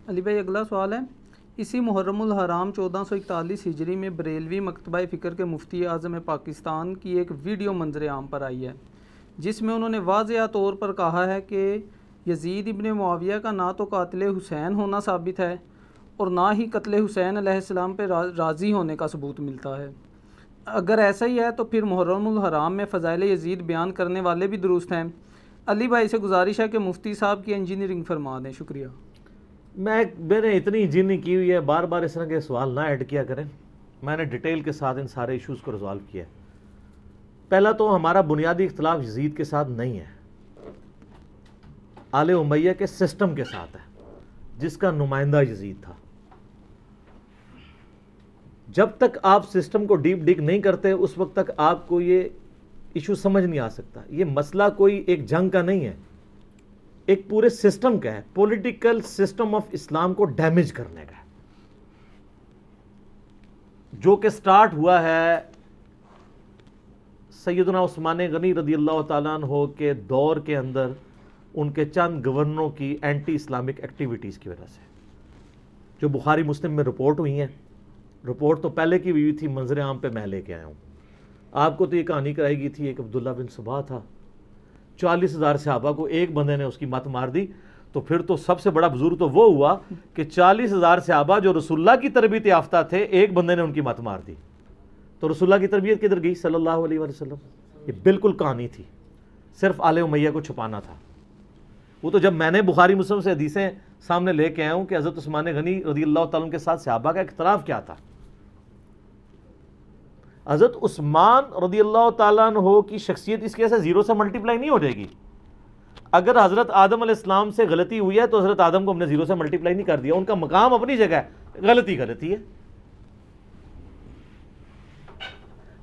علی بھائی اگلا سوال ہے، اسی محرم الحرام 1441 ہجری میں بریلوی مکتبہ فکر کے مفتی اعظم پاکستان کی ایک ویڈیو منظر عام پر آئی ہے، جس میں انہوں نے واضح طور پر کہا ہے کہ یزید ابن معاویہ کا نہ تو قاتل حسین ہونا ثابت ہے اور نہ ہی قتل حسین علیہ السلام پہ راضی ہونے کا ثبوت ملتا ہے۔ اگر ایسا ہی ہے تو پھر محرم الحرام میں فضائل یزید بیان کرنے والے بھی درست ہیں۔ علی بھائی سے گزارش ہے کہ مفتی صاحب کی انجینئرنگ فرما دیں، شکریہ۔ میں نے اتنی انجینئرنگ کی ہوئی ہے، بار بار اس طرح کے سوال نہ ایڈ کیا کریں۔ میں نے ڈیٹیل کے ساتھ ان سارے ایشوز کو ریزالو کیا ہے۔ پہلا تو ہمارا بنیادی اختلاف یزید کے ساتھ نہیں ہے، آل امیہ کے سسٹم کے ساتھ ہے، جس کا نمائندہ یزید تھا۔ جب تک آپ سسٹم کو ڈیپ ڈگ نہیں کرتے اس وقت تک آپ کو یہ ایشو سمجھ نہیں آ سکتا۔ یہ مسئلہ کوئی ایک جنگ کا نہیں ہے، ایک پورے سسٹم کا ہے، پولیٹیکل سسٹم آف اسلام کو ڈیمیج کرنے کا ہے، جو کہ سٹارٹ ہوا ہے سیدنا عثمان غنی رضی اللہ تعالیٰ عنہ کے دور کے اندر ان کے چند گورنروں کی اینٹی اسلامک ایکٹیویٹیز کی وجہ سے، جو بخاری مسلم میں رپورٹ ہوئی ہیں۔ رپورٹ تو پہلے کی ہوئی تھی، منظر عام پہ میں لے کے آیا ہوں۔ آپ کو تو یہ کہانی کرائی گئی تھی، ایک عبداللہ بن صبا تھا، 40,000 صحابہ کو ایک بندے نے اس کی مت مار دی، تو پھر تو سب سے بڑا بزرگ تو وہ ہوا کہ 40,000 صحابہ جو رسول اللہ کی تربیت یافتہ تھے، ایک بندے نے ان کی مت مار دی، تو رسول اللہ کی تربیت کدھر گئی صلی اللہ علیہ وسلم؟ یہ بالکل کہانی تھی، صرف آل امیہ کو چھپانا تھا۔ وہ تو جب میں نے بخاری مسلم سے حدیثیں سامنے لے کے آیا ہوں کہ حضرت عثمان غنی رضی اللہ تعالیٰ عنہ کے ساتھ صحابہ کا اختلاف کیا تھا۔ حضرت عثمان رضی اللہ تعالیٰ عنہ کی شخصیت اس کے سے زیرو سے ملٹیپلائی نہیں ہو جائے گی۔ اگر حضرت آدم علیہ السلام سے غلطی ہوئی ہے تو حضرت آدم کو ہم نے زیرو سے ملٹیپلائی نہیں کر دیا، ان کا مقام اپنی جگہ ہے، غلطی ہے۔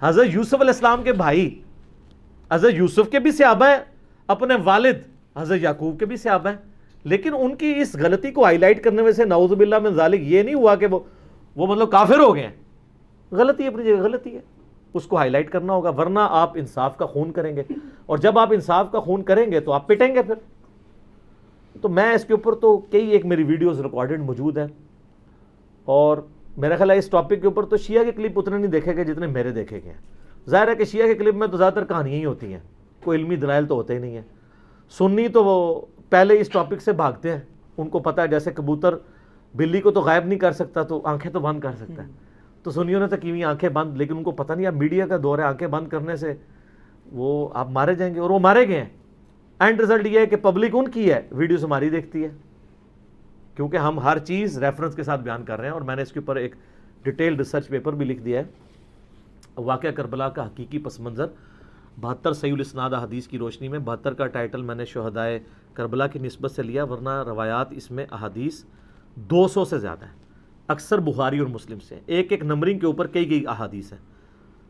حضرت یوسف علیہ السلام کے بھائی حضرت یوسف کے بھی صحابہ ہیں، اپنے والد حضرت یعقوب کے بھی صحابہ ہیں، لیکن ان کی اس غلطی کو ہائی لائٹ کرنے میں سے نعوذ باللہ من ذالک یہ نہیں ہوا کہ وہ مطلب کافر ہو گئے ہیں۔ غلطی اپنی جگہ غلطی ہے، اس کو ہائی لائٹ کرنا ہوگا، ورنہ آپ انصاف کا خون کریں گے، اور جب آپ انصاف کا خون کریں گے تو آپ پٹیں گے پھر۔ تو میں اس کے اوپر تو ایک میری ویڈیوز ریکارڈڈ موجود ہیں، اور میرا خیال ہے اس ٹاپک کے اوپر تو شیعہ کے کلپ اتنے نہیں دیکھے گئے جتنے میرے دیکھے گئے ہیں۔ ظاہر ہے کہ شیعہ کے کلپ میں تو زیادہ تر کہانیاں ہی ہوتی ہیں، کوئی علمی دلائل تو ہوتے ہی نہیں ہیں۔ سنی تو وہ پہلے اس ٹاپک سے بھاگتے ہیں، ان کو پتہ ہے جیسے کبوتر بلی کو تو غائب نہیں کر سکتا تو آنکھیں تو بند کر سکتا ہے، تو سنیوں نے تو کی ہوئی آنکھیں بند، لیکن ان کو پتہ نہیں اب میڈیا کا دور ہے، آنکھیں بند کرنے سے وہ آپ مارے جائیں گے، اور وہ مارے گئے ہیں۔ اینڈ رزلٹ یہ ہے کہ پبلک ان کی ہے، ویڈیوز ہماری دیکھتی ہے، کیونکہ ہم ہر چیز ریفرنس کے ساتھ بیان کر رہے ہیں، اور میں نے اس کے اوپر ایک ڈیٹیل ریسرچ پیپر بھی لکھ دیا ہے، واقعہ کربلا کا حقیقی پس منظر 72 صحیح الاسناد احادیث کی روشنی میں۔ 72 کا ٹائٹل میں نے شہدائے کربلا کی نسبت سے لیا، ورنہ روایات اس میں احادیث 200 سے زیادہ ہیں، اکثر بخاری اور مسلم سے، ایک نمبرنگ کے اوپر کئی احادیث ہیں۔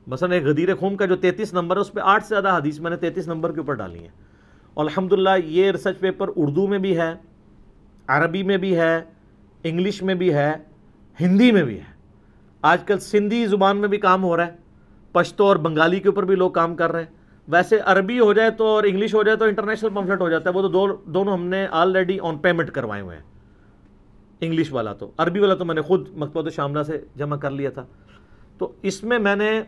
مثلا ایک غدیر خون کا جو 33 نمبر ہے اس پہ 8 سے زیادہ حدیث میں نے 33 نمبر کے اوپر ڈالی ہیں، اور الحمدللہ یہ ریسرچ پیپر اردو میں بھی ہے، عربی میں بھی ہے، انگلش میں بھی ہے، ہندی میں بھی ہے، آج کل سندھی زبان میں بھی کام ہو رہا ہے، پشتو اور بنگالی کے اوپر بھی لوگ کام کر رہے ہیں۔ ویسے عربی ہو جائے تو اور انگلش ہو جائے تو انٹرنیشنل پمفلٹ ہو جاتا ہے، وہ تو دونوں ہم نے آلریڈی آن پیمنٹ کروائے ہوئے ہیں، انگلش والا تو، عربی والا تو میں نے خود مکتبۃ شاملہ سے جمع کر لیا تھا۔ تو اس میں نے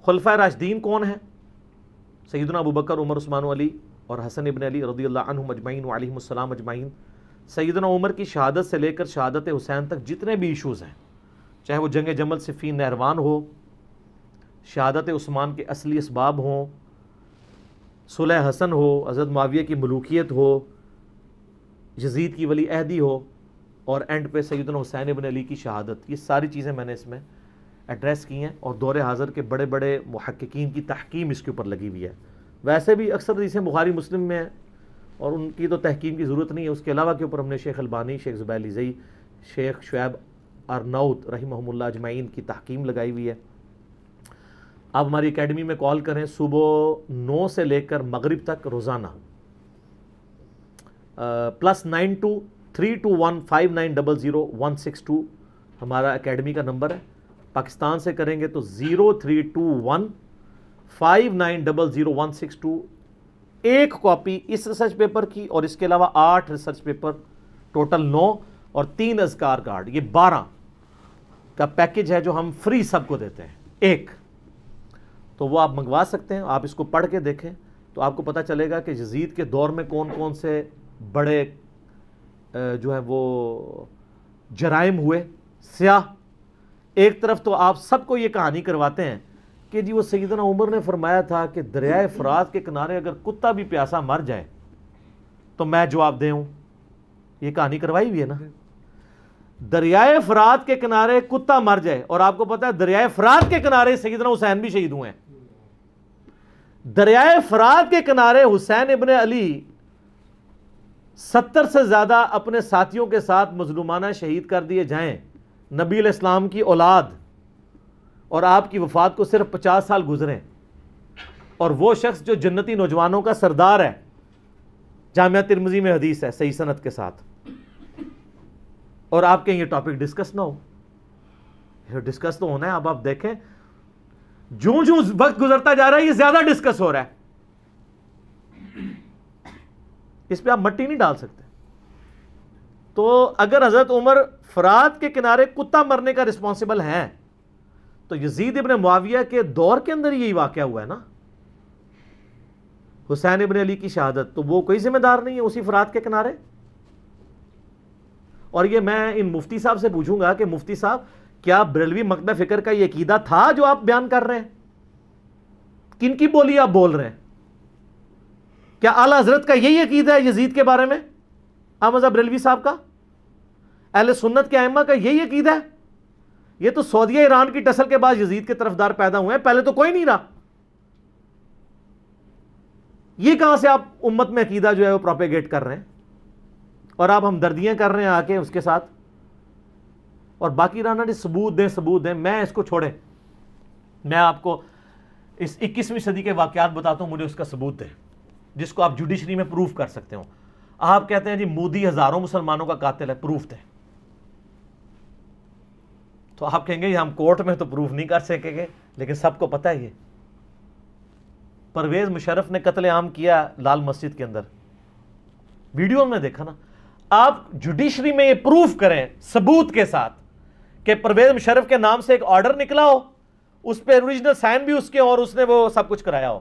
خلفائے راشدین کون ہیں، سیدنا ابوبکر، عمر، عثمان و علی اور حسن ابن علی رضی اللہ عنہم اجمعین وعلیہم السلام اجمعین، سیدنا عمر کی شہادت سے لے کر شہادت حسین تک جتنے بھی ایشوز ہیں، چاہے وہ جنگ جمل، صفین، نہروان ہو، شہادت عثمان کے اصلی اسباب ہوں، صلح حسن ہو، حضرت معاویہ کی ملوکیت ہو، یزید کی ولی عہدی ہو، اور اینڈ پہ سیدنا حسین ابن علی کی شہادت، یہ ساری چیزیں میں نے اس میں ایڈریس کی ہیں، اور دور حاضر کے بڑے بڑے محققین کی تحکیم اس کے اوپر لگی ہوئی ہے۔ ویسے بھی اکثر حدیثیں بخاری مسلم میں ہیں، اور ان کی تو تحکیم کی ضرورت نہیں ہے، اس کے علاوہ کے اوپر ہم نے شیخ البانی، شیخ زبیر علیزئی، شیخ شعیب ارناؤت رحمہم اللہ اجمعین کی تحکیم لگائی ہوئی ہے۔ آپ ہماری اکیڈمی میں کال کریں، صبح 9 سے لے کر مغرب تک روزانہ، +923215900162 ہمارا اکیڈمی کا نمبر ہے۔ پاکستان سے کریں گے تو 032159000162، ایک کاپی اس ریسرچ پیپر کی، اور اس کے علاوہ 8 ریسرچ پیپر، ٹوٹل 9، اور 3 اذکار کارڈ، یہ 12 کا پیکج ہے جو ہم فری سب کو دیتے ہیں ایک، تو وہ آپ منگوا سکتے ہیں. آپ اس کو پڑھ کے دیکھیں تو آپ کو پتہ چلے گا کہ یزید کے دور میں کون کون سے بڑے جو ہے وہ جرائم ہوئے سیاہ. ایک طرف تو آپ سب کو یہ کہانی کرواتے ہیں کہ جی وہ سیدنا عمر نے فرمایا تھا کہ دریائے فرات کے کنارے اگر کتا بھی پیاسا مر جائے تو میں جواب دے ہوں. یہ کہانی کروائی ہوئی ہے نا. دریائے فرات کے کنارے کتا مر جائے، اور آپ کو پتا ہے دریائے فرات کے کنارے سیدنا حسین بھی شہید ہوئے ہیں. دریائے فرات کے کنارے حسین ابن علی 70 سے زیادہ اپنے ساتھیوں کے ساتھ مظلومانہ شہید کر دیے جائیں، نبی علیہ السلام کی اولاد، اور آپ کی وفات کو صرف 50 سال گزرے، اور وہ شخص جو جنتی نوجوانوں کا سردار ہے، جامعہ ترمذی میں حدیث ہے صحیح سند کے ساتھ، اور آپ کے یہ ٹاپک ڈسکس نہ ہو. یہ ڈسکس تو ہونا ہے. اب آپ دیکھیں جوں جوں وقت گزرتا جا رہا ہے یہ زیادہ ڈسکس ہو رہا ہے. اس پہ آپ مٹی نہیں ڈال سکتے. تو اگر حضرت عمر فرات کے کنارے کتا مرنے کا رسپانسبل ہیں تو یزید ابن معاویہ کے دور کے اندر یہی واقعہ ہوا ہے نا، حسین ابن علی کی شہادت، تو وہ کوئی ذمہ دار نہیں ہے اسی فرات کے کنارے. اور یہ میں ان مفتی صاحب سے پوچھوں گا کہ مفتی صاحب کیا بریلوی مکتبہ فکر کا یہ عقیدہ تھا جو آپ بیان کر رہے ہیں؟ کن کی بولی آپ بول رہے ہیں؟ کیا اعلی حضرت کا یہی عقیدہ ہے یزید کے بارے میں؟ احمد بریلوی صاحب کا، اہل سنت کے ائمہ کا یہی عقیدہ ہے؟ یہ تو سعودیہ ایران کی ٹسل کے بعد یزید کے طرفدار پیدا ہوئے ہیں، پہلے تو کوئی نہیں رہا. یہ کہاں سے آپ امت میں عقیدہ جو ہے وہ پروپیگیٹ کر رہے ہیں، اور آپ ہمدردیاں کر رہے ہیں آ کے اس کے ساتھ. اور باقی رہنا جی ثبوت دیں. میں اس کو چھوڑیں، میں آپ کو اس 21ویں صدی کے واقعات بتاتا ہوں، مجھے اس کا ثبوت دیں جس کو آپ جوڈیشری میں پروف کر سکتے ہو. آپ کہتے ہیں جی مودی ہزاروں مسلمانوں کا قاتل ہے، پروف دیں. تو آپ کہیں گے ہم کورٹ میں تو پروف نہیں کر سکیں گے، لیکن سب کو پتہ ہے یہ پرویز مشرف نے قتل عام کیا لال مسجد کے اندر، ویڈیو میں دیکھا نا. آپ جوڈیشری میں یہ پروف کریں ثبوت کے ساتھ کہ پرویز مشرف کے نام سے ایک آرڈر نکلا ہو، اس پہ اوریجنل سائن بھی اس کے، اور اس نے وہ سب کچھ کرایا ہو.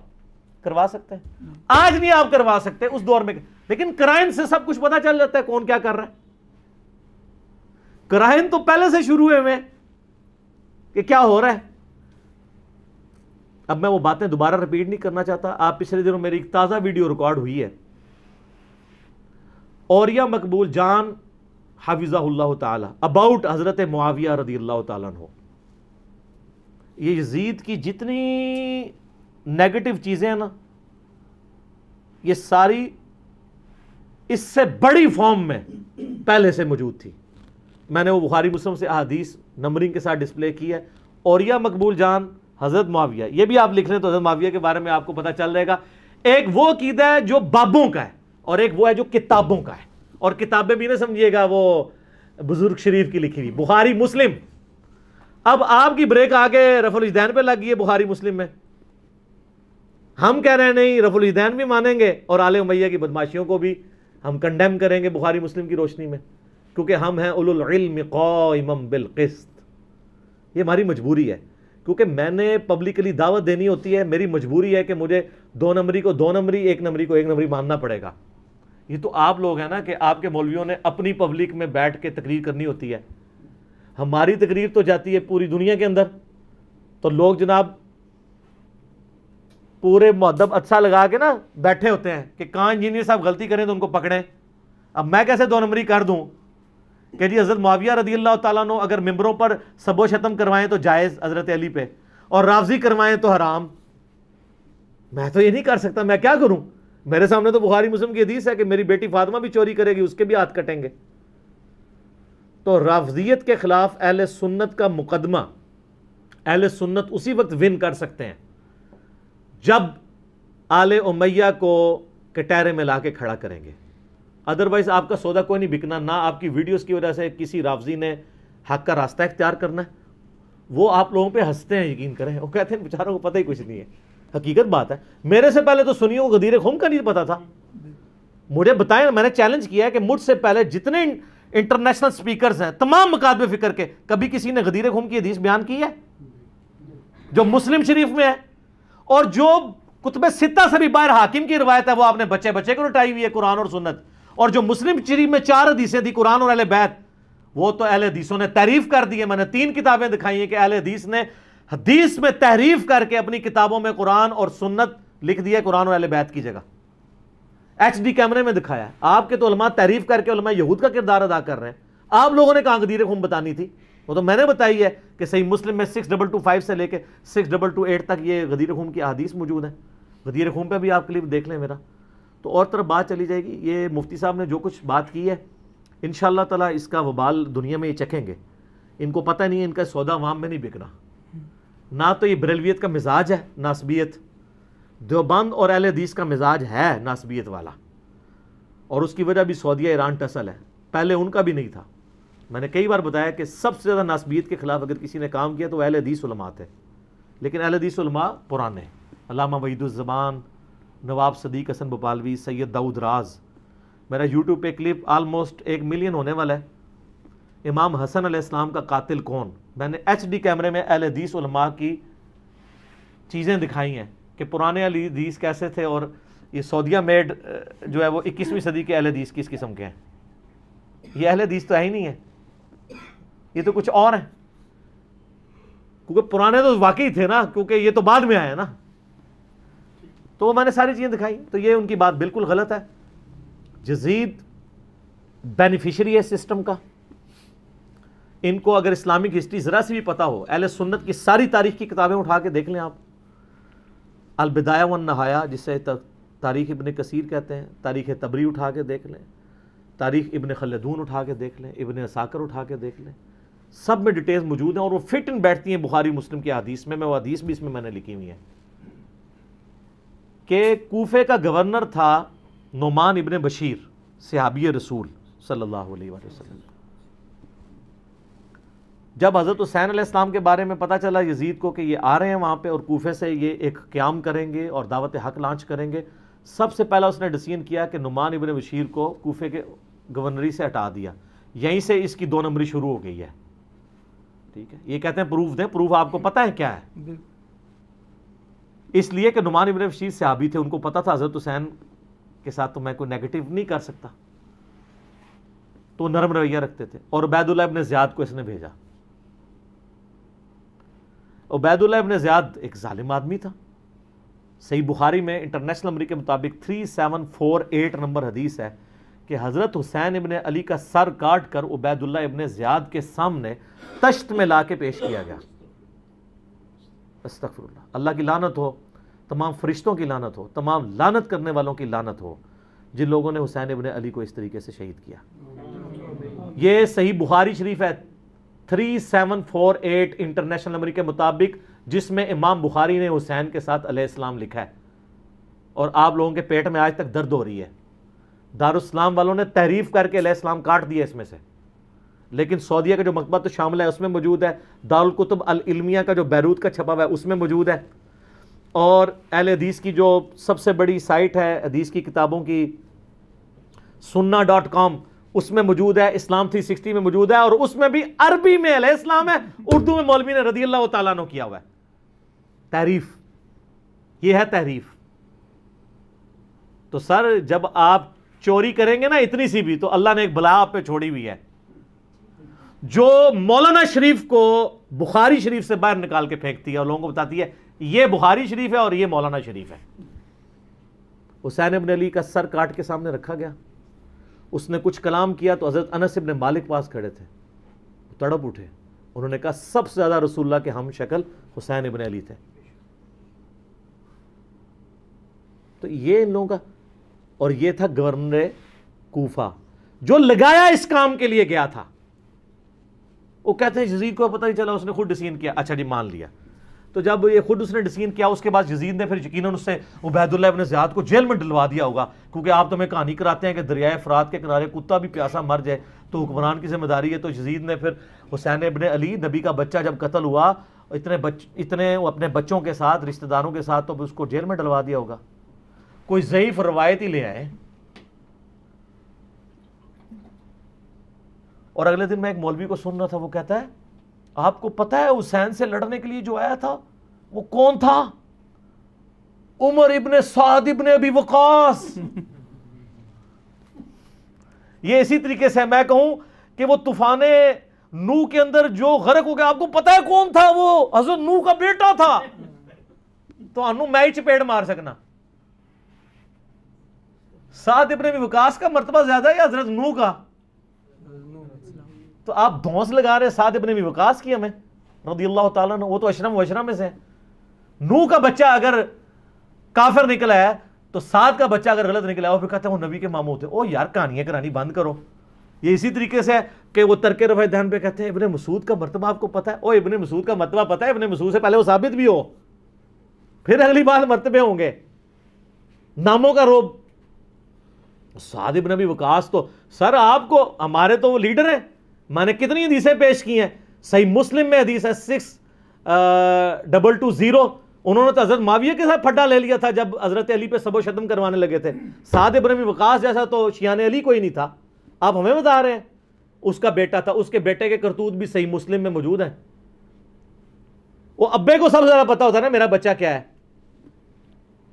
کروا سکتے ہیں. آج نہیں آپ کروا سکتے، اس دور میں، لیکن کرائن سے سب کچھ پتا چل جاتا ہے کون کیا کر رہا ہے. کرائن تو پہلے سے شروع ہوئے ہیں کہ کیا ہو رہا ہے. اب میں وہ باتیں دوبارہ ریپیٹ نہیں کرنا چاہتا. آپ پچھلے دنوں میری ایک تازہ ویڈیو ریکارڈ ہوئی ہے، اوریہ مقبول جان حفظہ اللہ تعالی اباؤٹ حضرت معاویہ رضی اللہ تعالیٰ عنہ. یہ یزید کی جتنی نیگیٹو چیزیں ہیں نا، یہ ساری اس سے بڑی فارم میں پہلے سے موجود تھی. میں نے وہ بخاری مسلم سے احادیث نمبرنگ کے ساتھ ڈسپلے کی ہے. اوریہ مقبول جان حضرت معاویہ، یہ بھی آپ لکھ لیں تو حضرت معاویہ کے بارے میں آپ کو پتہ چل جائے گا. ایک وہ عقیدہ ہے جو بابوں کا ہے، اور ایک وہ ہے جو کتابوں کا ہے. اور کتابیں بھی نہ سمجھیے گا وہ بزرگ شریف کی لکھی ہوئی بخاری مسلم. اب آپ کی بریک آگے رفع الاجدین پہ لگ گئی ہے بخاری مسلم میں. ہم کہہ رہے ہیں نہیں، رفع الاجدین بھی مانیں گے اور آل امیہ کی بدماشیوں کو بھی ہم کنڈیم کریں گے بخاری مسلم کی روشنی میں، کیونکہ ہم ہیں اولو العلم قائما بالقسط. یہ ہماری مجبوری ہے، کیونکہ میں نے پبلکلی دعوت دینی ہوتی ہے. میری مجبوری ہے کہ مجھے 2 نمبری کو 2 نمبری، 1 نمبری کو 1 نمبری ماننا پڑے گا. یہ تو آپ لوگ ہیں نا کہ آپ کے مولویوں نے اپنی پبلک میں بیٹھ کے تقریر کرنی ہوتی ہے. ہماری تقریر تو جاتی ہے پوری دنیا کے اندر، تو لوگ جناب پورے مؤدب اچھا لگا کے نا بیٹھے ہوتے ہیں کہ کہاں انجینئر صاحب غلطی کریں تو ان کو پکڑیں. اب میں کیسے 2 نمبری کر دوں کہ جی حضرت معاویہ رضی اللہ تعالیٰ عنہ اگر ممبروں پر سب و شتم کروائیں تو جائز حضرت علی پہ، اور رافضی کروائیں تو حرام. میں تو یہ نہیں کر سکتا، میں کیا کروں؟ میرے سامنے تو بخاری مسلم کی حدیث ہے کہ میری بیٹی فاطمہ بھی چوری کرے گی، اس کے بھی ہاتھ کٹیں گے. تو رافضیت کے خلاف اہل سنت کا مقدمہ اہل سنت اسی وقت ون کر سکتے ہیں جب آل امیہ کو کٹہرے میں لا کے کھڑا کریں گے. ادروائز آپ کا سودا کوئی نہیں بکنا. نہ آپ کی ویڈیوز کی وجہ سے کسی رافضی نے حق کا راستہ اختیار کرنا ہے. وہ آپ لوگوں پہ ہنستے ہیں، یقین کریں، وہ کہتے ہیں بیچاروں کو پتہ ہی کچھ نہیں ہے. حقیقت بات ہے، میرے سے پہلے تو سنیوں کو غدیر خم کا نہیں پتا تھا. مجھے بتائیں، میں نے چیلنج کیا ہے کہ مجھ سے پہلے جتنے انٹرنیشنل سپیکرز ہیں تمام مکاتب فکر کے، کبھی کسی نے غدیر خم کی حدیث بیان کی ہے جو مسلم شریف میں ہے؟ اور جو کتب ستہ سے بھی باہر حاکم کی روایت ہے وہ آپ نے بچے بچے کو رٹائی ہوئی ہے قرآن اور سنت. اور جو مسلم شریف میں 4 حدیثیں تھی قرآن اور اہل بیت، وہ تو اہل حدیثوں نے تحریف کر دی ہے. میں نے 3 کتابیں دکھائی ہیں کہ اہل حدیث نے حدیث میں تحریف کر کے اپنی کتابوں میں قرآن اور سنت لکھ دیا قرآن اور اہل بیت کی جگہ. ایچ ڈی کیمرے میں دکھایا ہے. آپ کے تو علماء تحریف کر کے علماء یہود کا کردار ادا کر رہے ہیں. آپ لوگوں نے کہاں غدیر خم بتانی تھی؟ وہ تو میں نے بتائی ہے کہ صحیح مسلم میں 6225 سے لے کے 6228 تک یہ غدیر خم کی احادیث موجود ہیں. غدیر خم پہ بھی آپ کلپ دیکھ لیں میرا. تو اور طرف بات چلی جائے گی. یہ مفتی صاحب نے جو کچھ بات کی ہے انشاءاللہ تعالیٰ اس کا وبال دنیا میں یہ چکھیں گے. ان کو پتہ نہیں ہے ان کا سودا عوام میں نہیں بکنا. نہ تو یہ بریلویت کا مزاج ہے ناسبیت، دیوبند اور اہل حدیث کا مزاج ہے ناسبیت والا، اور اس کی وجہ بھی سعودیہ ایران ٹسل ہے. پہلے ان کا بھی نہیں تھا. میں نے کئی بار بتایا کہ سب سے زیادہ ناسبیت کے خلاف اگر کسی نے کام کیا تو اہل حدیث علماء تھے، لیکن اہل حدیث علماء پرانے، علامہ وحید الزمان، نواب صدیق حسن بھوپالوی، سید داؤد راز. میرا یوٹیوب پہ کلپ آلموسٹ 1 ملین ہونے والا ہے. امام حسن علیہ السلام کا قاتل کون؟ میں نے ایچ ڈی کیمرے میں اہل حدیث علماء کی چیزیں دکھائی ہیں کہ پرانے اہل حدیث کیسے تھے، اور یہ سعودیہ میڈ جو ہے وہ 21ویں صدی کے اہل حدیث کس قسم کے ہیں. یہ اہل حدیث تو ہے ہی نہیں ہے، یہ تو کچھ اور ہیں. کیونکہ پرانے تو واقعی تھے نا، کیونکہ یہ تو بعد میں آیا نا. تو وہ میں نے ساری چیزیں دکھائی. تو یہ ان کی بات بالکل غلط ہے. یزید بینیفیشری ہے سسٹم کا. ان کو اگر اسلامک ہسٹری ذرا سی بھی پتا ہو، اہل سنت کی ساری تاریخ کی کتابیں اٹھا کے دیکھ لیں آپ. البدایہ والنہایہ جسے تاریخ ابن کثیر کہتے ہیں، تاریخ طبری اٹھا کے دیکھ لیں، تاریخ ابن خلدون اٹھا کے دیکھ لیں، ابن عساکر اٹھا کے دیکھ لیں. سب میں ڈیٹیلز موجود ہیں اور وہ فٹ ان بیٹھتی ہیں بخاری مسلم کی حدیث میں. وہ حدیث بھی اس میں نے لکھی ہوئی ہے کہ کوفے کا گورنر تھا نعمان ابن بشیر، صحابی رسول صلی اللہ علیہ وسلم. جب حضرت حسین علیہ السلام کے بارے میں پتہ چلا یزید کو کہ یہ آ رہے ہیں وہاں پہ اور کوفے سے یہ ایک قیام کریں گے اور دعوت حق لانچ کریں گے، سب سے پہلا اس نے ڈیسیژن کیا کہ نعمان ابن بشیر کو کوفے کے گورنری سے ہٹا دیا. یہیں سے اس کی 2 نمبری شروع ہو گئی ہے. ٹھیک ہے، یہ کہتے ہیں پروف دیں. پروف آپ کو پتہ ہے کیا ہے؟ اس لیے کہ نعمان ابن بشیر صحابی تھے، ان کو پتہ تھا حضرت حسین کے ساتھ تو میں کوئی نیگیٹو نہیں کر سکتا، تو نرم رویہ رکھتے تھے. اور عبید اللہ ابن زیاد کو اس نے بھیجا. عبید اللہ ابن زیاد ایک ظالم آدمی تھا. صحیح بخاری میں انٹرنیشنل نمبر کے مطابق 3748 نمبر حدیث ہے کہ حضرت حسین ابن علی کا سر کاٹ کر عبید اللہ ابن زیاد کے سامنے تشت میں لا کے پیش کیا گیا. استغفر اللہ. اللہ کی لعنت ہو، تمام فرشتوں کی لعنت ہو، تمام لعنت کرنے والوں کی لعنت ہو جن لوگوں نے حسین ابن علی کو اس طریقے سے شہید کیا. یہ صحیح بخاری شریف ہے 3748 انٹرنیشنل نمبر کے مطابق، جس میں امام بخاری نے حسین کے ساتھ علیہ السلام لکھا ہے. اور آپ لوگوں کے پیٹ میں آج تک درد ہو رہی ہے. دارالاسلام والوں نے تحریف کر کے علیہ السلام کاٹ دیا اس میں سے، لیکن سعودیہ کا جو مکتبۃ الشاملہ ہے اس میں موجود ہے. دارالکتب العلمیہ کا جو بیروت کا چھپا ہوا ہے اس میں موجود ہے. اور اہل حدیث کی جو سب سے بڑی سائٹ ہے حدیث کی کتابوں کی sunna.com، اس میں موجود ہے. اسلام 360 میں موجود ہے، اور اس میں بھی عربی میں علیہ السلام ہے، اردو میں مولوی نے رضی اللہ تعالیٰ عنہ کیا ہوا ہے. تحریف، یہ ہے تحریف. تو سر جب آپ چوری کریں گے نا اتنی سی بھی، تو اللہ نے ایک بلا آپ پہ چھوڑی ہوئی ہے جو مولانا شریف کو بخاری شریف سے باہر نکال کے پھینکتی ہے اور لوگوں کو بتاتی ہے یہ بخاری شریف ہے اور یہ مولانا شریف ہے. حسین ابن علی کا سر کاٹ کے سامنے رکھا گیا. اس نے کچھ کلام کیا تو حضرت انس ابن مالک پاس کھڑے تھے، تڑپ اٹھے. انہوں نے کہا سب سے زیادہ رسول اللہ کے ہم شکل حسین ابن علی تھے. تو یہ ان لوگوں کا، اور یہ تھا گورنر کوفہ جو لگایا اس کام کے لیے گیا تھا. وہ کہتے ہیں یزید کو پتہ نہیں چلا، اس نے خود ڈیسیژن کیا. اچھا جی مان لیا. تو جب یہ خود اس نے ڈیسیژن کیا، اس کے بعد یزید نے پھر یقیناً اس سے عبید اللہ ابن زیاد کو جیل میں ڈلوا دیا ہوگا، کیونکہ آپ تو ہمیں کہانی کراتے ہیں کہ دریائے فرات کے کنارے کتا بھی پیاسا مر جائے تو حکمران کی ذمہ داری ہے. تو یزید نے پھر حسین ابن علی نبی کا بچہ جب قتل ہوا اتنے وہ اپنے بچوں کے ساتھ رشتہ داروں کے ساتھ، تو اس کو جیل میں ڈلوا دیا ہوگا. کوئی ضعیف روایت ہی لے آئے. اور اگلے دن میں ایک مولوی کو سن رہا تھا، وہ کہتا ہے آپ کو پتہ ہے حسین سے لڑنے کے لیے جو آیا تھا وہ کون تھا؟ عمر ابن سعد ابن ابی وقاص. یہ اسی طریقے سے میں کہوں کہ وہ طوفان نوح کے اندر جو غرق ہو گیا، آپ کو پتہ ہے کون تھا؟ وہ حضرت نوح کا بیٹا تھا. تو انو میں ہی چپیڑ مار سکنا. سعد ابن ابی وقاص کا مرتبہ زیادہ ہے یا حضرت نوح کا؟ تو آپ دھونس لگا رہے سعد ابن ابی وقاص کی ہمیں رضی اللہ تعالیٰ عنہ، وہ تو اشرم و اشرم میں سے. نوح کا بچہ اگر کافر نکلا ہے تو سعد کا بچہ اگر غلط نکلا ہے وہ پھر کہتے ہیں وہ نبی کے ماموں تھے. او یار کہانیاں کرانی بند کرو. یہ اسی طریقے سے ہے کہ وہ ترک رفع دہن پہ کہتے ہیں ابن مسعود کا مرتبہ آپ کو پتہ ہے؟ او ابن مسعود کا مرتبہ پتہ ہے؟ ابن مسعود سے پہلے وہ ثابت بھی ہو، پھر اگلی بات مرتبے ہوں گے. ناموں کا روب. سعد ابن ابی وقاص تو سر آپ کو، ہمارے تو وہ لیڈر ہیں. میں نے کتنی حدیثیں پیش کی ہیں، صحیح مسلم میں حدیث ہے 6220. انہوں نے تو حضرت معاویہ کے ساتھ پھڈا لے لیا تھا جب حضرت علی پہ سب و شتم کروانے لگے تھے. سعد ابن ابی وقاص جیسا تو شیعان علی کوئی نہیں تھا. آپ ہمیں بتا رہے ہیں اس کا بیٹا تھا. اس کے بیٹے کے کرتوت بھی صحیح مسلم میں موجود ہیں. وہ ابے کو سب سے زیادہ پتا ہوتا ہے نا میرا بچہ کیا ہے.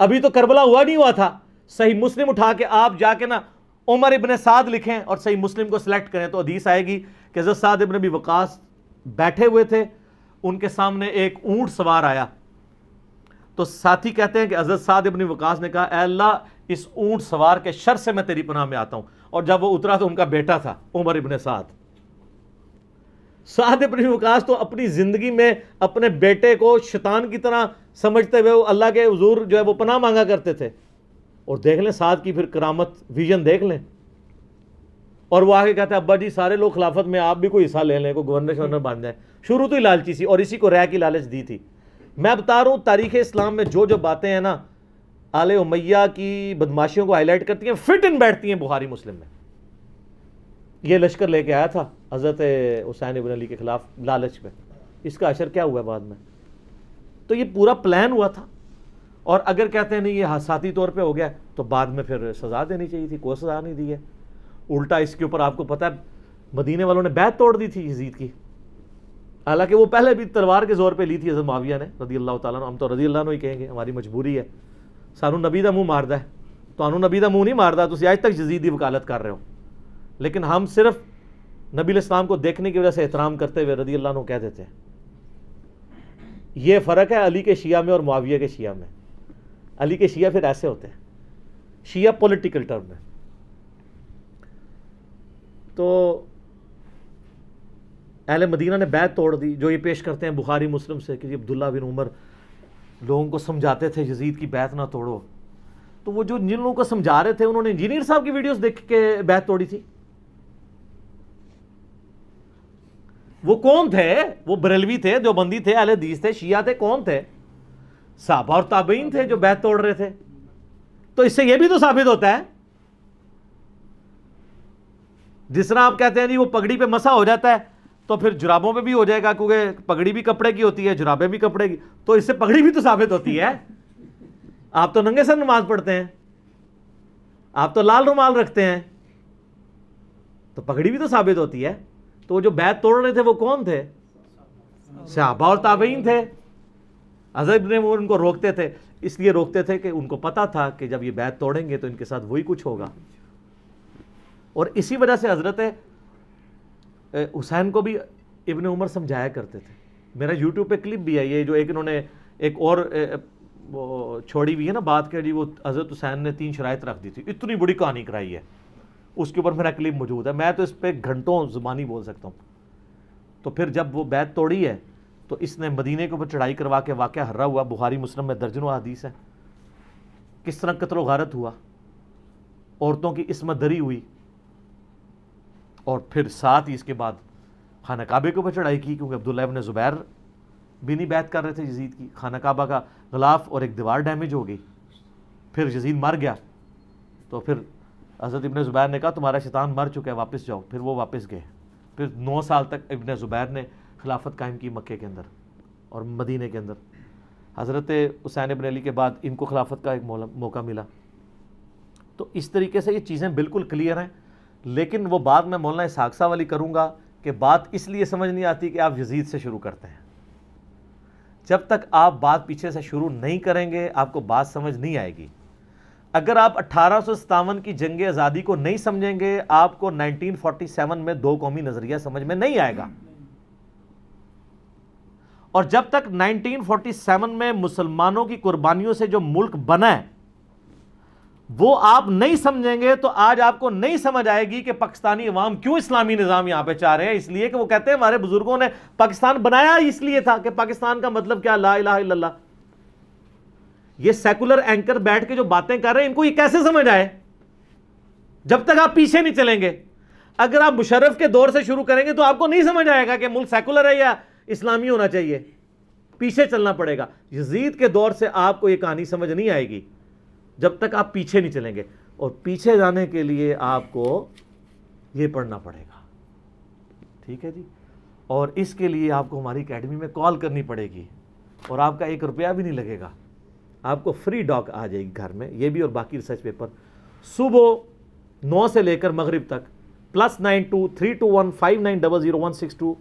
ابھی تو کربلا ہوا نہیں ہوا تھا. صحیح مسلم اٹھا کے آپ جا کے نا عمر ابن سعد لکھیں اور صحیح مسلم کو سلیکٹ کریں تو حدیث آئے گی کہ حضرت سعد ابن ابی وقاص بیٹھے ہوئے تھے، ان کے سامنے ایک اونٹ سوار آیا. تو ساتھی کہتے ہیں کہ حضرت سعد ابن وقاص نے کہا اے اللہ اس اونٹ سوار کے شر سے میں تیری پناہ میں آتا ہوں. اور جب وہ اترا تو ان کا بیٹا تھا عمر ابن سعد. سعد ابن وقاص تو اپنی زندگی میں اپنے بیٹے کو شیطان کی طرح سمجھتے ہوئے وہ اللہ کے حضور جو ہے وہ پناہ مانگا کرتے تھے. اور دیکھ لیں سعد کی پھر کرامت ویژن دیکھ لیں. اور وہ آگے کہتے ہیں ابا جی سارے لوگ خلافت میں، آپ بھی کوئی حصہ لے لیں، کوئی گورنر شورنر بن جائے. شروع تو ہی لالچی سی اور اسی کو رہ کی لالچ دی تھی. میں بتا رہا ہوں تاریخ اسلام میں جو باتیں ہیں نا آل امیہ کی بدماشیوں کو ہائی لائٹ کرتی ہیں، فٹ ان بیٹھتی ہیں بخاری مسلم میں. یہ لشکر لے کے آیا تھا حضرت حسین ابن علی کے خلاف لالچ پہ. اس کا اثر کیا ہوا بعد میں؟ تو یہ پورا پلان ہوا تھا. اور اگر کہتے ہیں نہیں یہ حادثاتی طور پہ ہو گیا تو بعد میں پھر سزا دینی چاہیے تھی، کوئی سزا نہیں دی ہے. الٹا اس کے اوپر آپ کو پتہ ہے مدینے والوں نے بیعت توڑ دی تھی یزید کی. حالانکہ وہ پہلے بھی تلوار کے زور پہ لی تھی حضرت معاویہ نے رضی اللہ تعالیٰ عنہ. ہم تو رضی اللہ عنہ ہی کہیں گے، ہماری مجبوری ہے. سانو نبی دا منہ ماردا ہے تو انو نبی دا منہ نہیں ماردا. تسی آج تک یزید دی وکالت کر رہے ہو، لیکن ہم صرف نبی علیہ السلام کو دیکھنے کی وجہ سے احترام کرتے ہوئے رضی اللہ عنہ کہہ دیتے ہیں. یہ فرق ہے علی کے شیعہ میں اور معاویہ کے شیعہ میں. علی کے شیعہ پھر ایسے ہوتے ہیں، شیعہ پولیٹیکل ٹرم میں. تو اہل مدینہ نے بیعت توڑ دی. جو یہ پیش کرتے ہیں بخاری مسلم سے کہ عبداللہ بن عمر لوگوں کو سمجھاتے تھے یزید کی بیعت نہ توڑو. تو وہ جن لوگوں کو سمجھا رہے تھے انہوں نے انجینئر صاحب کی ویڈیوز دیکھ کے بیعت توڑی تھی. وہ کون تھے؟ وہ بریلوی تھے، دیوبندی تھے، اہل حدیث تھے، شیعہ تھے، کون تھے؟ صحابہ اور تابعین تھے جو بیعت توڑ رہے تھے. تو اس سے یہ بھی تو ثابت ہوتا ہے جس طرح آپ کہتے ہیں جی وہ پگڑی پہ مسا ہو جاتا ہے تو پھر جرابوں پہ بھی ہو جائے گا، کیونکہ پگڑی بھی کپڑے کی ہوتی ہے، جرابیں بھی کپڑے کی. تو اس سے پگڑی بھی تو ثابت ہوتی ہے. آپ تو ننگے سر نماز پڑھتے ہیں، آپ تو لال رومال رکھتے ہیں، تو پگڑی بھی تو ثابت ہوتی ہے. تو وہ جو بیعت توڑ رہے تھے وہ کون تھے؟ صحابہ اور تابعین تھے. حضرت ابن عمر ان کو روکتے تھے، اس لیے روکتے تھے کہ ان کو پتا تھا کہ جب یہ بیعت توڑیں گے تو ان کے ساتھ وہی کچھ ہوگا. اور اسی وجہ سے حضرت حسین کو بھی ابن عمر سمجھایا کرتے تھے. میرا یوٹیوب پہ کلپ بھی ہے یہ جو ایک انہوں نے ایک اور وہ چھوڑی ہوئی ہے نا بات کہ جی وہ حضرت حسین نے 3 شرائط رکھ دی تھی. اتنی بڑی کہانی کرائی ہے، اس کے اوپر میرا کلپ موجود ہے. میں تو اس پہ گھنٹوں زبانی بول سکتا ہوں. تو پھر جب وہ بیعت توڑی ہے تو اس نے مدینے کے اوپر چڑھائی کروا کے واقعہ ہررا ہوا. بخاری مسلم میں درجنوں حدیث ہے کس طرح قتل و غارت ہوا، عورتوں کی عصمت دری ہوئی. اور پھر ساتھ ہی اس کے بعد خانہ کعبے کے اوپر چڑھائی کی، کیونکہ عبداللہ ابن زبیر بھی نہیں بیعت کر رہے تھے یزید کی. خانہ کعبہ کا غلاف اور ایک دیوار ڈیمیج ہو گئی. پھر یزید مر گیا تو پھر حضرت ابن زبیر نے کہا تمہارا شیطان مر چکا ہے، واپس جاؤ. پھر وہ واپس گئے. پھر 9 سال تک ابن زبیر نے خلافت قائم کی مکے کے اندر اور مدینے کے اندر. حضرت حسین ابن علی کے بعد ان کو خلافت کا ایک موقع ملا. تو اس طریقے سے یہ چیزیں بالکل کلیئر ہیں. لیکن وہ بات میں مولانا اسحاق صاحب والی کروں گا کہ بات اس لیے سمجھ نہیں آتی کہ آپ یزید سے شروع کرتے ہیں. جب تک آپ بات پیچھے سے شروع نہیں کریں گے آپ کو بات سمجھ نہیں آئے گی. اگر آپ 1857 کی جنگ آزادی کو نہیں سمجھیں گے آپ کو 1947 میں دو قومی نظریہ سمجھ میں نہیں آئے گا. اور جب تک 1947 میں مسلمانوں کی قربانیوں سے جو ملک بنا ہے وہ آپ نہیں سمجھیں گے تو آج آپ کو نہیں سمجھ آئے گی کہ پاکستانی عوام کیوں اسلامی نظام یہاں پہ چاہ رہے ہیں. اس لیے کہ وہ کہتے ہیں ہمارے بزرگوں نے پاکستان بنایا اس لیے تھا کہ پاکستان کا مطلب کیا لا الہ الا اللہ. یہ سیکولر اینکر بیٹھ کے جو باتیں کر رہے ہیں ان کو یہ کیسے سمجھ آئے جب تک آپ پیچھے نہیں چلیں گے. اگر آپ مشرف کے دور سے شروع کریں گے تو آپ کو نہیں سمجھ آئے گا کہ ملک سیکولر ہے یا اسلامی ہونا چاہیے. پیچھے چلنا پڑے گا. یزید کے دور سے آپ کو یہ کہانی سمجھ نہیں آئے گی جب تک آپ پیچھے نہیں چلیں گے. اور پیچھے جانے کے لیے آپ کو یہ پڑھنا پڑے گا. ٹھیک ہے جی. اور اس کے لیے آپ کو ہماری اکیڈمی میں کال کرنی پڑے گی اور آپ کا 1 روپیہ بھی نہیں لگے گا. آپ کو فری ڈاک آ جائے گی گھر میں. یہ بھی اور باقی ریسرچ پیپر صبح 9 سے لے کر مغرب تک. +923215900162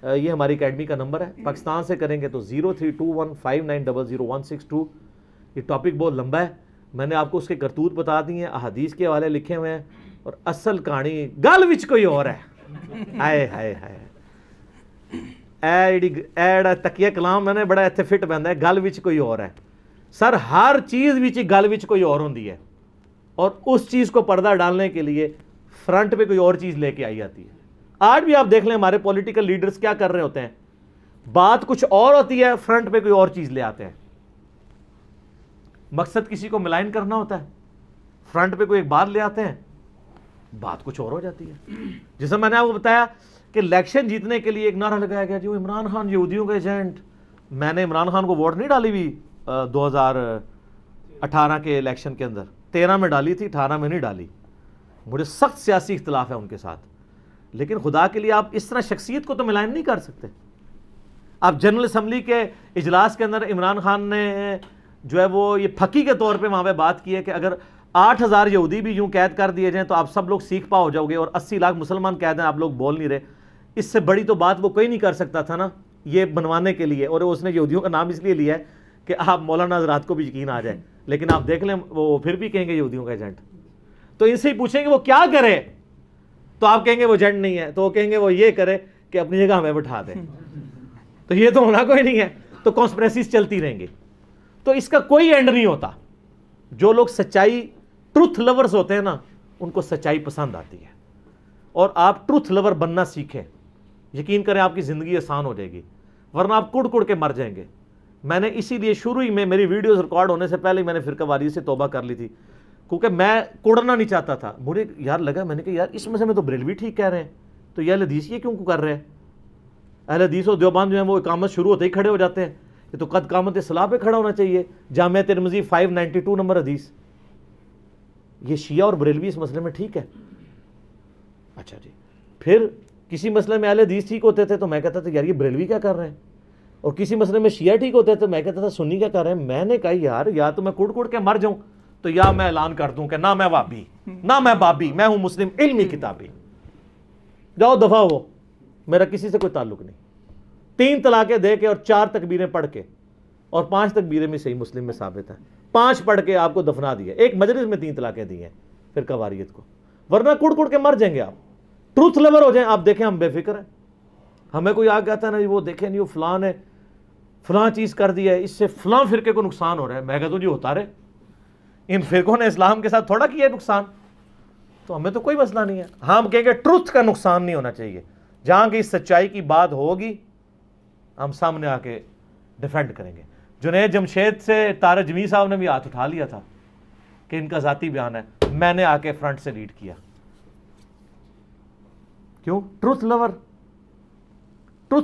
یہ ہماری اکیڈمی کا نمبر ہے. پاکستان سے کریں گے تو 032159000162. یہ ٹاپک بہت لمبا ہے. میں نے آپ کو اس کے کرتوت بتا دی ہیں, احادیث کے حوالے لکھے ہوئے ہیں اور اصل کہانی گل وچ کوئی اور ہے. ہائے ہائے ہائے ایڑ تکیہ کلام میں نے بڑا ایتھے فٹ بندا ہے. گل وچ کوئی اور ہے سر. ہر چیز وچ گل وچ کوئی اور ہوندی ہے اور اس چیز کو پردہ ڈالنے کے لیے فرنٹ پہ کوئی اور چیز لے کے آئی جاتی ہے. آج بھی آپ دیکھ لیں ہمارے پولیٹیکل لیڈرز کیا کر رہے ہوتے ہیں. بات کچھ اور ہوتی ہے فرنٹ پہ کوئی اور چیز لے آتے ہیں. مقصد کسی کو ملائن کرنا ہوتا ہے فرنٹ پہ کوئی ایک بات لے آتے ہیں بات کچھ اور ہو جاتی ہے. جیسے میں نے آپ کو بتایا کہ الیکشن جیتنے کے لیے ایک نعرہ لگایا گیا جو عمران خان یہودیوں کا ایجنٹ. میں نے عمران خان کو ووٹ نہیں ڈالی ہوئی 2018 کے الیکشن کے اندر. 13 میں ڈالی تھی, 18 میں نہیں ڈالی. مجھے سخت سیاسی اختلاف ہے ان کے ساتھ, لیکن خدا کے لیے آپ اس طرح شخصیت کو تو ملائن نہیں کر سکتے. آپ جنرل اسمبلی کے اجلاس کے اندر عمران خان نے جو ہے وہ یہ پھکی کے طور پہ وہاں پہ بات کی ہے کہ اگر 8000 یہودی بھی یوں قید کر دیے جائیں تو آپ سب لوگ سیکھ پا ہو جاؤ گے اور 80 لاکھ مسلمان قید ہیں, آپ لوگ بول نہیں رہے. اس سے بڑی تو بات وہ کوئی نہیں کر سکتا تھا نا یہ بنوانے کے لیے. اور اس نے یہودیوں کا نام اس لیے لیا ہے کہ آپ مولانا حضرات کو بھی یقین آ جائے. لیکن آپ دیکھ لیں وہ پھر بھی کہیں گے یہودیوں کا ایجنٹ. تو ان سے ہی پوچھیں گے وہ کیا کرے تو آپ کہیں گے وہ ایجنٹ نہیں ہے. تو وہ کہیں گے وہ یہ کرے کہ اپنی جگہ ہمیں بٹھا دیں. تو یہ تو ہونا کوئی نہیں ہے. تو کانسپریسیز چلتی رہیں گی. تو اس کا کوئی اینڈ نہیں ہوتا. جو لوگ سچائی ٹروتھ لورز ہوتے ہیں نا ان کو سچائی پسند آتی ہے اور آپ ٹروتھ لور بننا سیکھیں. یقین کریں آپ کی زندگی آسان ہو جائے گی ورنہ آپ کڑ کڑ کے مر جائیں گے. میں نے اسی لیے شروع ہی میں میری ویڈیوز ریکارڈ ہونے سے پہلے ہی میں نے فرقہ واریت سے توبہ کر لی تھی کیونکہ میں کوڑنا نہیں چاہتا تھا. مجھے یار لگا میں نے کہا یار اس مسئلے میں تو بریلوی ٹھیک کہہ رہے ہیں تو یہ اہل حدیث یہ کیوں کر رہے ہیں. اہل حدیث اور دیوبند جو ہیں وہ اقامت شروع ہوتے ہی کھڑے ہو جاتے ہیں. یہ تو قد قامت صلاح پہ کھڑا ہونا چاہیے. جامعہ ترمذی 592 نمبر حدیث. یہ شیعہ اور بریلوی اس مسئلے میں ٹھیک ہے. اچھا جی. پھر کسی مسئلے میں اہل حدیث ٹھیک ہوتے تھے تو میں کہتا تھا یار یہ بریلوی کیا کر رہے ہیں, اور کسی مسئلے میں شیعہ ٹھیک ہوتے تھے تو میں کہتا تھا سنی کیا کر رہے ہیں. میں نے کہا یار یا تو میں کڑ کڑ کے مر جاؤں تو یا میں اعلان کر دوں کہ نہ میں وابی نہ میں بابی, میں ہوں مسلم علمی کتابی. جاؤ دفعہ ہو, میرا کسی سے کوئی تعلق نہیں. 3 طلاقیں دے کے اور 4 تکبیریں پڑھ کے اور 5 تکبیریں میں صحیح مسلم میں ثابت ہیں. 5 پڑھ کے آپ کو دفنا دیا. ایک مجلس میں 3 طلاقیں دی ہیں فرقہ واریت کو. ورنہ کڑ کڑ کے مر جائیں گے آپ. ٹروتھ لور ہو جائیں. آپ دیکھیں ہم بے فکر ہیں. ہمیں کوئی آ کہتا ہے نا وہ دیکھیں نہیں وہ فلاں نے فلاں چیز کر دی ہے اس سے فلاں فرقے کو نقصان ہو رہا ہے. میں کہتا ہوں جی ہوتا رہے. ان فرقوں نے اسلام کے ساتھ تھوڑا کیا ہے نقصان. تو ہمیں تو کوئی مسئلہ نہیں ہے. ہم کہیں گے ٹروتھ کا نقصان نہیں ہونا چاہیے. جہاں کی سچائی کی بات ہوگی ہم سامنے آ کے ڈیفینڈ کریں گے. جنید جمشید سے طارق جمیل صاحب نے بھی ہاتھ اٹھا لیا تھا کہ ان کا ذاتی بیان ہے. میں نے آ کے فرنٹ سے لیڈ کیا. کیوں؟ ٹروتھ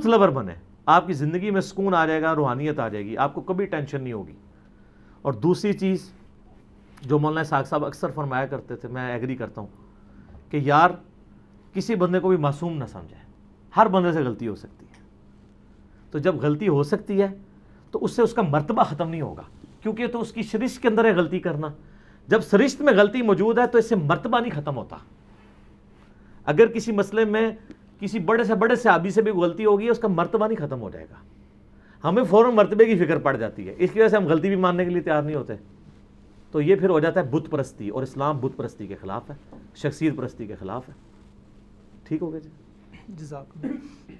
لور بنے. آپ کی زندگی میں سکون آ جائے گا, روحانیت آ جائے گی, آپ کو کبھی ٹینشن نہیں ہوگی. اور دوسری چیز جو مولانا اسحاق صاحب اکثر فرمایا کرتے تھے, میں ایگری کرتا ہوں کہ یار کسی بندے کو بھی معصوم نہ سمجھے. ہر بندے سے غلطی ہو سکتی ہے. تو جب غلطی ہو سکتی ہے تو اس سے اس کا مرتبہ ختم نہیں ہوگا, کیونکہ تو اس کی سرشت کے اندر ہے غلطی کرنا. جب سرشت میں غلطی موجود ہے تو اس سے مرتبہ نہیں ختم ہوتا. اگر کسی مسئلے میں کسی بڑے سے بڑے صحابی سے بھی غلطی ہوگی اس کا مرتبہ نہیں ختم ہو جائے گا، ہمیں فوراً مرتبے کی فکر پڑ جاتی ہے، اس کی وجہ سے ہم غلطی بھی ماننے کے لیے تیار نہیں ہوتے. تو یہ پھر ہو جاتا ہے بت پرستی، اور اسلام بت پرستی کے خلاف ہے، شخصیت پرستی کے خلاف ہے. ٹھیک ہو گیا جی؟ جزاک اللہ.